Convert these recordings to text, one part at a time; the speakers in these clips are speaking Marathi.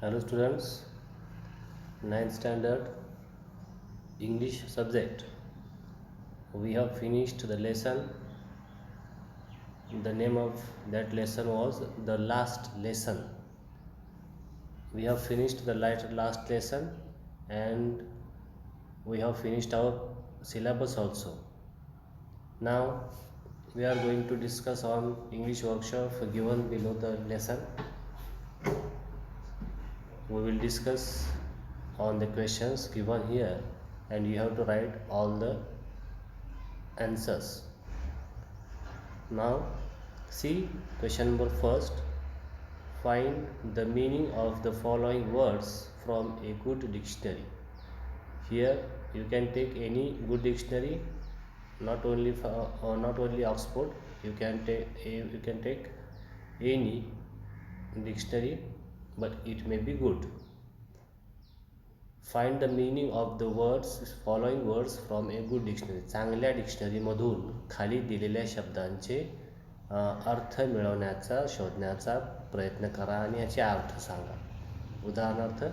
Hello students, ninth standard English subject. We have finished the lesson. The name of that lesson was the last lesson. We have finished the last lesson and we have finished our syllabus also. Now we are going to discuss on English workshop given below the lesson. We will discuss on the questions given here and you have to write all the answers. Now see question number first. Find the meaning of the following words from a good dictionary. Here you can take any good dictionary, not only Oxford. You can take any dictionary, but it may be good. Find the meaning of the following words from a good dictionary. चांगल्या डिक्शनरीमधून खाली दिलेल्या शब्दांचे अर्थ शोधण्याचा प्रयत्न करा आणि याचे अर्थ सांगा. उदाहरणार्थ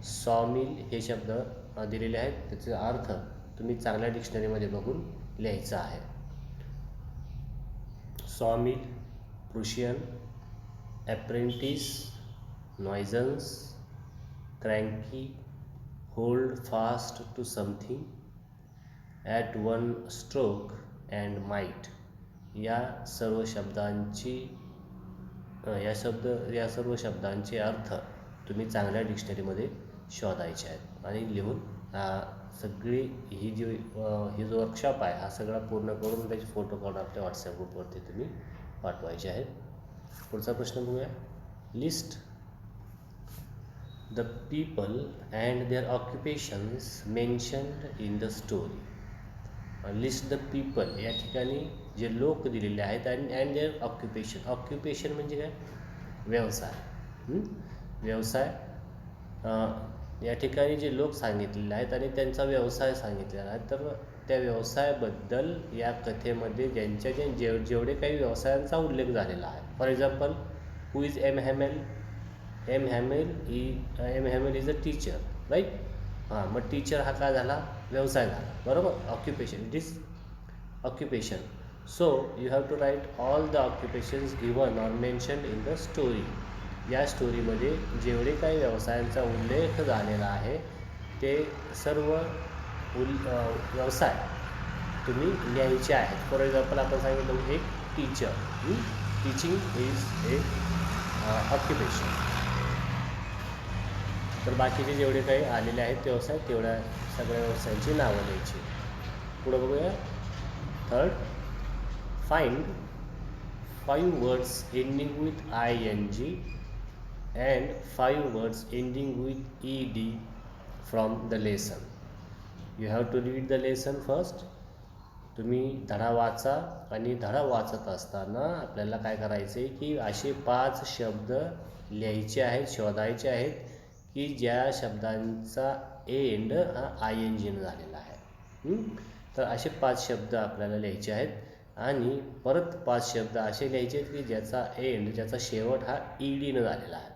सॉमिल हे शब्द दिलेले आहेत, त्याचे अर्थ तुम्ही चांगल्या डिक्शनरीमध्ये बघून लिहायचा आहे. Sawmill, Prussian, apprentice, nuisance, cranky, hold fast to something, at one stroke and might या सर्व शब्दांचे अर्थ तुम्ही चांगल्या डिक्शनरीमध्ये शोधायचे आहेत आणि लिहून सगळी ही जो वर्कशॉप आहे हा सगळा पूर्ण करून त्याचे फोटो काढून आपल्या व्हॉट्सॲप ग्रुपवरती तुम्ही पाठवायचे आहेत. पुढचा प्रश्न बघूया. List the people and their occupations mentioned in the story. List the people या ठिकाणी जे लोक दिलेले आहेत अँड देअर ऑक्युपेशन म्हणजे काय? व्यवसाय. या ठिकाणी जे लोक सांगितलेले आहेत आणि त्यांचा व्यवसाय सांगितलेला आहे, तर त्या व्यवसायाबद्दल या कथेमध्ये जेवढे काही व्यवसायांचा उल्लेख झालेला आहे. For example, who is M Hamel? M Hamel is a teacher, right. मग टीचर हा काय झाला? व्यवसाय झाला, बरोबर. Occupation, it is occupation. So you have to write all the occupations given or mentioned in the story. या स्टोरीमध्ये जेवढे काही व्यवसायांचा उल्लेख झालेला आहे ते सर्व व्यवसाय तुम्ही लिहायचे आहेत. फॉर एक्झाम्पल आपण सांगितलं एक teacher, teaching is a occupation. तर बाकीचे जेवढे काही आलेले आहेत व्यवसाय तेवढ्या सगळ्या व्यवसायांची नावं द्यायची. पुढं बघूया. Third, find 5 words ending with ing and 5 words ending with ed from the lesson. You have to read the lesson first. तुम्ही धडा वाचा आणि धडा वाचत असताना आपल्याला काय करायचं आहे की असे 5 शब्द लिहायचे आहेत, शोधायचे आहेत की ज्या शब्दांचा एंड हा ING झालेला आहे. तर असे 5 शब्द आपल्याला लिहायचे आहेत आणि परत 5 शब्द असे लिहायचे आहेत की ज्याचा शेवट हा ED झालेला आहे.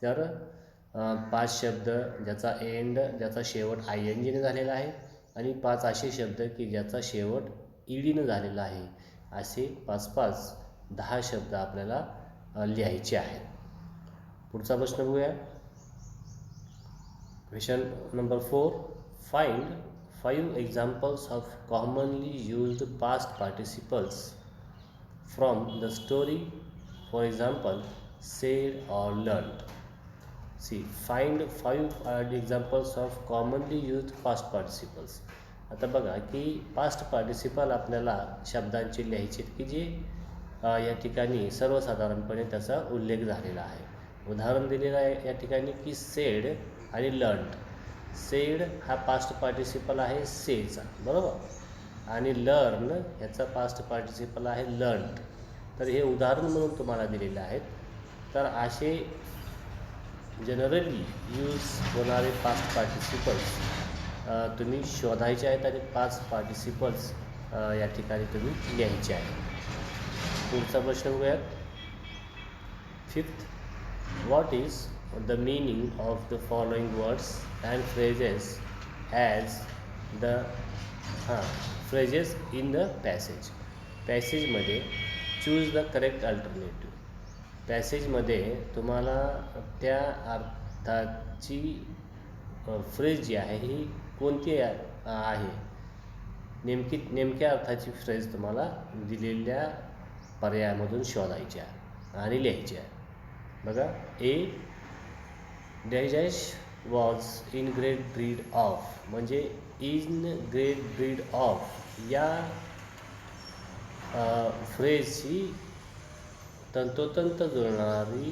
तर 5 शब्द ज्याचा शेवट ING झालेला आहे आणि 5 असे शब्द की ज्याचा शेवट ED झालेला आहे. असे 5 10 शब्द आपल्याला लिहायचे आहेत. पुढचा प्रश्न बघूया. Question number 4. Find 5 examples of commonly used past participles from the story. For example, said or learned. See, find 5 examples of commonly used past participles. आता बघा की पास्ट पार्टिसिपल आपल्याला शब्दांचे लिहायचे की जे या ठिकाणी सर्वसाधारणपणे त्याचा उल्लेख झालेला आहे. उदाहरण दिलेलं आहे या ठिकाणी की सेड आणि लर्न्ड. सेड हा पास्ट पार्टिसिपल आहे सेचा, बरोबर. आणि लर्न ह्याचा पास्ट पार्टिसिपल आहे लर्न्ड. तर हे उदाहरण म्हणून तुम्हाला दिलेले आहेत. तर असे जनरली यूज होणारे पास्ट पार्टिसिपल्स तुम्ही शोधायचे आहेत आणि 5 पार्टिसिपल्स या ठिकाणी तुम्ही लिहायचे आहेत. पुढचा प्रश्न बघूयात. 5th, what is the meaning of the following words and phrases as the phrases in the पॅसेजमध्ये चूज द करेक्ट अल्टरनेटिव्ह. पॅसेजमध्ये तुम्हाला त्या अर्थाची फ्रेज जी आहे ही कोणती आहे, नेमक्या अर्थाची फ्रेज तुम्हाला दिलेल्या पर्यायामधून शोधायच्या आणि लिहायच्या. बघा, A dash was in great breed of, म्हणजे इन ग्रेट ब्रीड ऑफ या फ्रेजशी तंतोतंत जुळणारी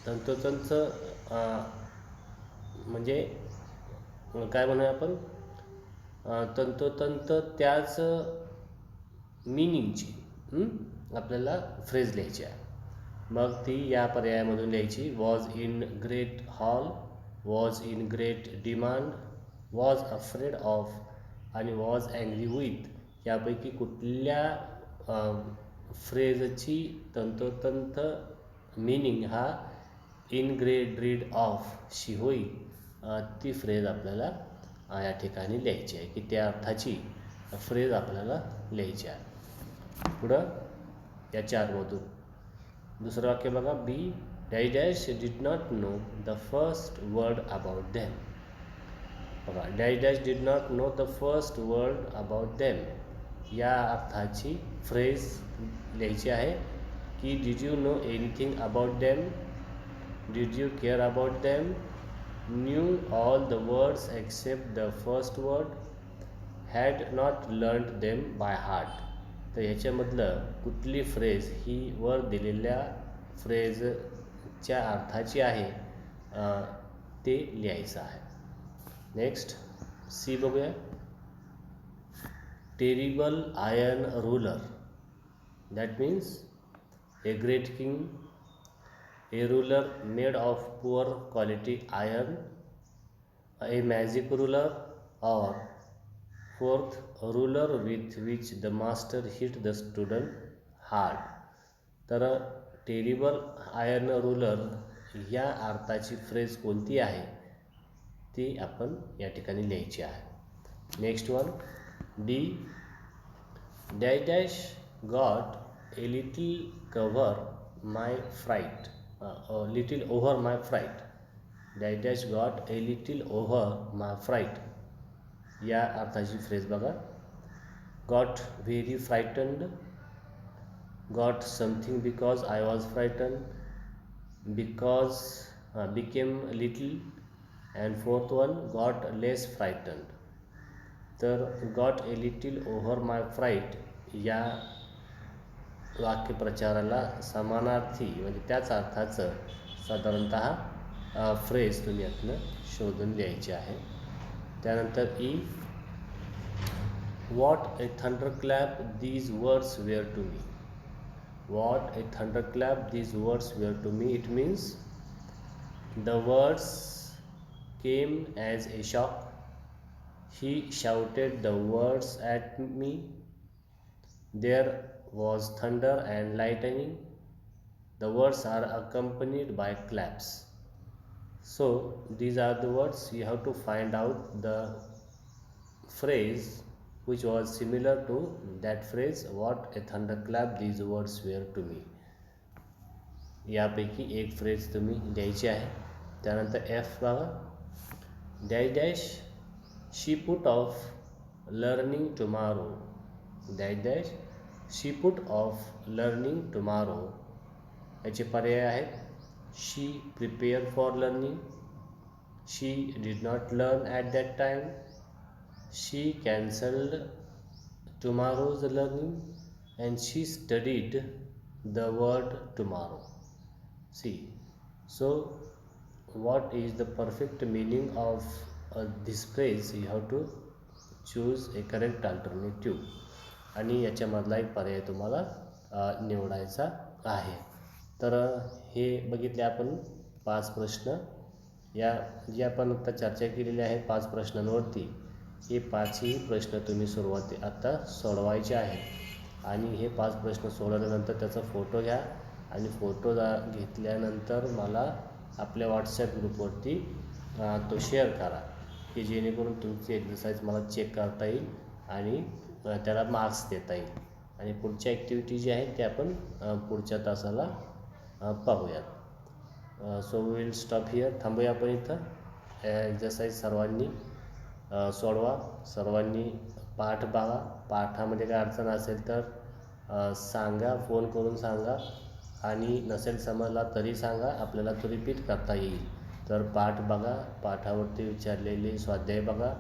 तंतोतंत म्हणजे काय म्हणूया आपण, तंतोतंत त्याच मिनिंगची आपल्याला फ्रेज लिहायची आहे. मग ती या पर्यायामधून लिहायची. Was in great hall, was in great demand, was afraid of आणि वॉज अँग्री विथ यापैकी कुठल्या फ्रेजची तंतोतंत मिनिंग हा इन ग्रेट ब्रीड ऑफ शी होईल, ती फ्रेज आपल्याला या ठिकाणी लिहायची आहे, की त्या अर्थाची फ्रेज आपल्याला लिहायची आहे. पुढं या चारमधून दुसरं वाक्य बघा. B dash did not know the first word about them. बघा, dash did not know the first word about them या अर्थाची फ्रेज लिहायची आहे, की did you know anything about them, did you care about them, knew all the words except the first word, had not learned them by heart. तर ह्याच्यामधलं कुठली फ्रेज ही वर दिलेल्या फ्रेजच्या अर्थाची आहे ते लिहायचं आहे. नेक्स्ट सी बघूया. Terrible iron ruler, that means a great king, a ruler made of poor quality iron, a magic ruler, और fourth ruler with which the master hit the student hard. तर टेरिबल आयर्न रूलर या अर्थाची फ्रेज कोणती आहे ती आपण या ठिकाणी लिहायची आहे. Next one. D dash dash got a little cover my fright, little over my fright. Dash dash got a little over my fright या अर्थाची फ्रेज बघा. Got very frightened, got something because I was frighten, because became little, and fourth one got less frightened. तर got a little over my fright या वाक्यप्रचाराला समानार्थी म्हणजे त्याच अर्थाचं साधारणतः फ्रेज तुम्ही यातनं शोधून लिहायची आहे. त्यानंतर E what a thunderclap these words were to me. What a thunderclap these words were to me. It means the words came as a shock. He shouted the words at me. There was thunder and lightning. The words are accompanied by claps. So these are the words. You have to find out the phrase which was similar to that phrase. What a thunderclap these words were to me. यापैकी एक फ्रेज तुम्ही द्यायची आहे. त्यानंतर एफ बघा. Dash dash she put off learning tomorrow. Dash dash she put off learning tomorrow याचे पर्याय आहेत. She prepare for learning, she did not learn at that time, she cancelled tomorrow's learning, and she studied the word tomorrow. See so what is the perfect meaning of this phrase? You have to choose a correct alternative. आणि याच्यामधला एक पर्याय तुम्हाला निवडायचा आहे. तर हे बघितले आपण 5 प्रश्न. या जे आपण आता चर्चा केलेली आहे 5 प्रश्नांवरती, हे 5ही प्रश्न तुम्ही आत्ता सोडवायचे आहेत. आणि हे 5 प्रश्न सोडवल्यानंतर त्याचा फोटो घ्या आणि फोटो घेतल्यानंतर मला आपल्या व्हॉट्सॲप ग्रुपवरती तो शेअर करा, की जेणेकरून तुमची एक्झरसाईज मला चेक करता येईल आणि त्याला मार्क्स देता येईल. आणि पुढच्या ॲक्टिव्हिटी जी आहेत ते आपण पुढच्या तासाला पाहूयात. So we will stop here. थांबूया आपण इथं. एक्झरसाईज सर्वांनी सोडवा, सर्वांनी पाठ बघा. पाठामध्ये काय अडचण असेल तर सांगा, फोन करून सांगा, आणि नसेल समजला तरी सांगा, आपल्याला तो रिपीट करता येईल. तर पाठ बघा, पाठावरती विचारलेले स्वाध्याय बघा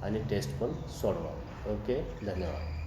आणि टेस्ट पण सोडवा. ओके, धन्यवाद.